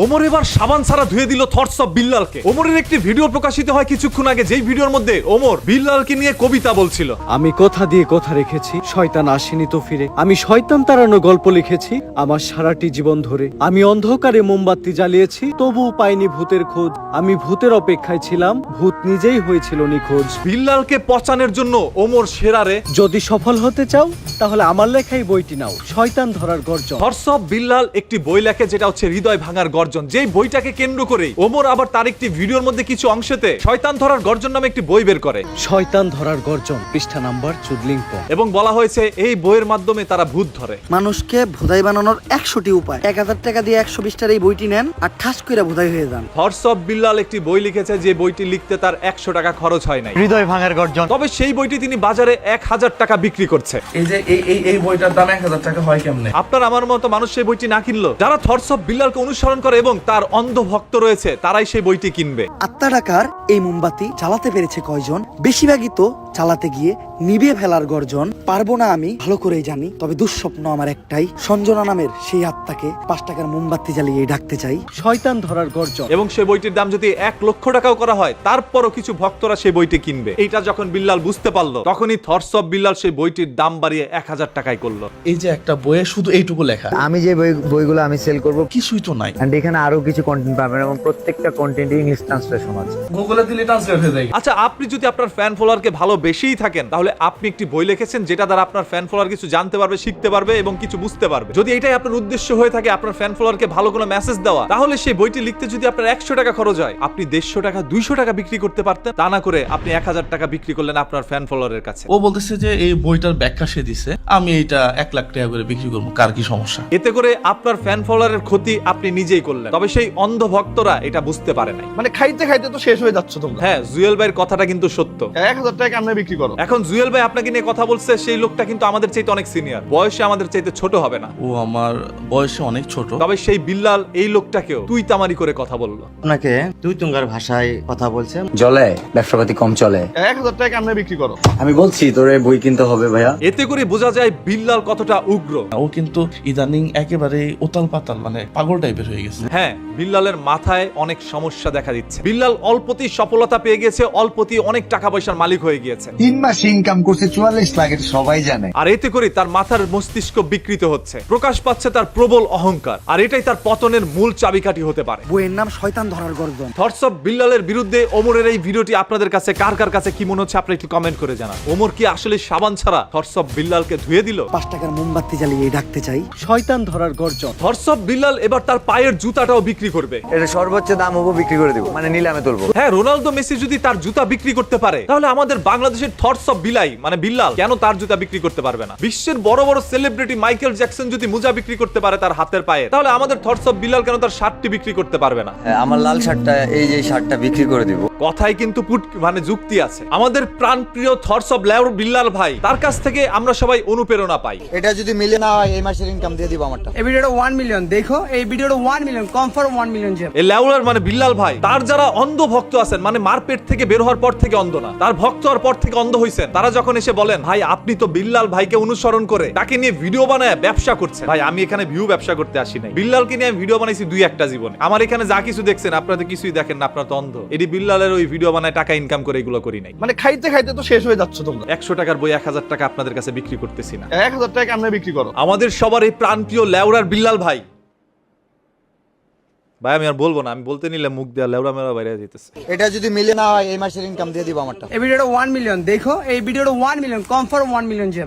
ওমর এবার সাবান ছাড়া ধুয়ে দিল থটস অফ বিল্লালকে। ওমরের একটি ভিডিও প্রকাশিত হয় কিছুক্ষণ আগে, যেই ভিডিওর মধ্যে ওমর বিল্লালকে নিয়ে কবিতা বলছিল। আমি কথা দিয়ে কথা রেখেছি, শয়তান আসেনি তো ফিরে। আমি শয়তান তাড়ানো গল্প লিখেছি আমার সারাটি জীবন ধরে। আমি অন্ধকারে মোমবাতি জ্বালিয়েছি, তবুও পাইনি ভূতের খোঁজ। আমি ভূতের অপেক্ষায় ছিলাম, ভূত নিজেই হয়েছিল নিখোঁজ। বিল্লালকে পচানোর জন্য ওমর সেরারে। যদি সফল হতে চাও তাহলে আমার লেখাই বইটি নাও, শয়তান ধরার গর্জন। থটস অফ বিল্লাল একটি বই লেখে, যেটা হচ্ছে হৃদয় ভাঙার গর্জন। যেই বইটাকে কেন্দ্র করে ওমর আবার তার একটি ভিডিওর মধ্যে কিছু অংশেতে শয়তান ধরার গর্জন নামে একটি বই বের করে। শয়তান ধরার গর্জন, পৃষ্ঠা নাম্বার চুদলিংপ। এবং বলা হয়েছে এই বইয়ের মাধ্যমে তারা ভূত ধরে। মানুষকে ভোদাই বানানোর 100টি উপায়। 1000 টাকা দিয়ে 120টার এই বইটি নেন আর ঠাস করে ভোদাই হয়ে যান। থটস অফ বিল্লাল একটি বই লিখেছে, যে বইটি লিখতে তার 100 টাকা খরচ হয় নাই। হৃদয় ভাঙার গর্জন। তবে সেই বইটি তিনি বাজারে 1000 টাকা বিক্রি করছে। এই যে এই বইটার দাম 1000 টাকা হয় কেমনে? আপনার আমার মতো মানুষ সেই বইটি না কিনলো, যারা থটস অফ বিল্লালকে অনুসরণ করে এবং তার অন্ধ ভক্ত রয়েছে, তারাই সেই বইটি কিনবে। আত্মা টাকার এই মোমবাতি চালাতে পেরেছে কয়জন? বেশিরভাগই তো চালাতে গিয়ে নিভে ফেলার গর্জন। পারবো না আমি ভালো করেই জানি, তবে দুঃস্বপ্ন আমার একটাই, সঞ্জনা নামের সেই আত্মাকে 5 টাকার মোমবাতি জ্বালিয়ে ডাকতে চাই। শয়তান ধরার গর্জন। এবং সেই বইটির দাম যদি 1 লক্ষ টাকাও করা হয়, তারপরও কিছু ভক্তরা সেই বইটি কিনবে। এইটা যখন বিল্লাল বুঝতে পারলো, তখনই থটস অফ বিল্লাল সেই বইটির দাম বাড়িয়ে 1000 টাকায় করলো। এই যে একটা বইয়ে শুধু এইটুকু লেখা, আমি যে বইগুলো আমি সেল করব, কিছুই তো নাই। এন্ড এখানে আরো কিছু কন্টেন্ট পাবেন এবং প্রত্যেকটা কন্টেন্টে ইংলিশ ট্রান্সলেশন আছে। গুগলে দিলে ট্রান্সলেট হয়ে যায়। আচ্ছা, আপনি যদি আপনার ফ্যান ফলোয়ারকে ভালোবেসেই থাকেন, তাহলে আপনি একটি বই লিখেছেন যেটা দ্বারা আপনার ফ্যান ফলোয়ার কিছু জানতে পারবে, শিখতে পারবে এবং কিছু বুঝতে পারবে। যদি এটাই আপনার উদ্দেশ্য হয়ে থাকে আপনার ফ্যান ফলোয়ারকে ভালো কোনো মেসেজ দেওয়া, তাহলে সেই বইটি লিখতে যদি আপনার 100 টাকা খরচ হয়, আপনি 150 টাকা 200 টাকা বিক্রি করতে পারতেন। তা না করে আপনি 1000 টাকা বিক্রি করলেন আপনার ফ্যান ফলোয়ারের কাছে। ও বলতেছে যে এই বইটার ব্যাখ্যা সে দিছে, আমি এইটা 1 লাখ টাকা করে বিক্রি করবো, কার কি সমস্যা? এতে করে আপনার ফ্যান ফলোয়ারের ক্ষতি আপনি নিজেই করলেন। তবে সেই অন্ধ ভক্তরা এটা বুঝতে পারে নাই। মানে খাইতে খাইতে তো শেষ হয়ে যাচ্ছে তোমরা। হ্যাঁ, জুয়েল ভাইয়ের কথাটা কিন্তু সত্য। 1000 টাকা আমরা বিক্রি করো। এখন জুয়েল ভাই আপনাকে নিয়ে কথা বলছে, সেই লোকটা কিন্তু আমাদের চাইতে অনেক সিনিয়র, বয়সে আমাদের চাইতে ছোট হবে না। ও আমার বয়সে অনেক ছোট। তবে সেই বিল্লাল এই লোকটাকেও তুই তামারি করে কথা বললো। আপনাকে তুই তুঙ্গার ভাষায় কথা বলছে। জলে ব্যবসাপাতি কম চলে। 1000 টাকা আমরা বিক্রি করো। আমি বলছি তোরে বই কিনতে হবে ভাইয়া। এতে করে বোঝা যায় বিল্লাল কতটা উগ্র। ও কিন্তু ইদানিং একেবারে উতাল পাতাল, মানে পাগল টাইপের হয়ে গেছে। হ্যাঁ, বিল্লালের মাথায় অনেক সমস্যা দেখা দিচ্ছে। বিল্লাল অল্পতেই সফলতা পেয়ে গেছে, অল্পতেই অনেক টাকা পয়সার মালিক হয়ে গিয়েছে। 3 মাস ইনকাম করছে 44 লাখ, এটা সবাই জানে। আর এতে করে তার মাথার মস্তিষ্ক বিকৃত হচ্ছে, প্রকাশ পাচ্ছে তার প্রবল অহংকার। আর এটাই তার পতনের মূল চাবিকাঠি হতে পারে। বইয়ের নাম শয়তান ধরার গর্জন। থটস অফ বিল্লালের বিরুদ্ধে ওমরের এই ভিডিওটি আপনাদের কাছে কার কার কাছে কি মনে হচ্ছে, আপনি একটু কমেন্ট করে জানান। ওমর কি আসলে সাবান ছাড়া থটস অফ বিল্লালকে ধুয়ে দিল? 5 টাকার মোমবাতি জ্বালিয়ে ডাকতে চাই। শয়তান ধরার গর্জন। থটস অফ বিল্লাল এবার তার পায়ের জুতাটাও বিক্রি করবে। এটা সর্বোচ্চ দাম হবো, বিক্রি করে দিব, মানে নিলামে তুলবো। হ্যাঁ, রোনালদো মেসি যদি তার জুতা বিক্রি করতে পারে, তাহলে আমাদের বাংলাদেশের থটস অফ বিলাই মানে বিল্লাল কেন তার জুতা বিক্রি করতে পারবে না? বিশ্বের বড় বড় সেলিব্রিটি মাইকেল জ্যাকসন যদি মোজা বিক্রি করতে পারে তার হাতের পায়ে, তাহলে আমাদের থটস অফ বিল্লাল কেন তার শার্টটি বিক্রি করতে পারবে না? আমার লাল শার্টটা, এই যে শার্টটা বিক্রি করে দিব। কথায় কিন্তু মানে যুক্তি আছে। আমাদের প্রাণপ্রিয় থটস অফ বিল্লাল ভাই, তার কাছ থেকে আমরা সবাই অনুপ্রেরণা পাই। এটা যদি মিলে না হয়, এই মাসের ইনকাম দিয়ে দিব আমারটা। এই ভিডিওটা 1 মিলিয়ন দেখো, এই ভিডিওটা 1 মিলিয়ন কনফার্ম 1 মিলিয়ন যাবে। এই লেউলার মানে বিল্লাল ভাই, তার যারা অন্ধ ভক্ত আছেন, মানে মারপেট থেকে বের হওয়ার পর থেকে অন্ধ না, তার ভক্ত হওয়ার পর থেকে অন্ধ হইছেন, তারা যখন এসে বলেন ভাই আপনি তো বিল্লাল ভাইকে অনুসরণ করে তাকে নিয়ে ভিডিও বানায় ব্যবসা করছেন। ভাই আমি এখানে ভিউ ব্যবসা করতে আসি নাই, বিল্লালকে নিয়ে আমি ভিডিও বানাইছি 2-1টা জীবনে। আমার এখানে যা কিছু দেখছেন আপনারা তো কিছুই দেখেন না, আপনারা তো অন্ধ। এটি বিল্লালের ওই ভিডিও বানায় টাকা ইনকাম করে এগুলো করি নাই। মানে খাইতে খাইতে তো শেষ হয়ে যাচ্ছে তোমরা। 100 টাকার বই 1000 টাকা আপনাদের কাছে বিক্রি করতেছি না। 1000 টাকা আমরা বিক্রি করো। আমাদের সবার এই প্রাণপ্রিয় লেউরার বিল্লাল ভাই, ভাই আমি আর বলবো না, আমি বলতে নিলে মুখ দেওয়া লেউরা মেরা বাইরে যেতেছে। এটা যদি মিলে না হয়, এই মাসের ইনকাম দিয়ে দিব আমারটা। এই ভিডিওটা 1 মিলিয়ন দেখো, এই ভিডিওটা 1 মিলিয়ন কনফার্ম 1 মিলিয়ন যাবে।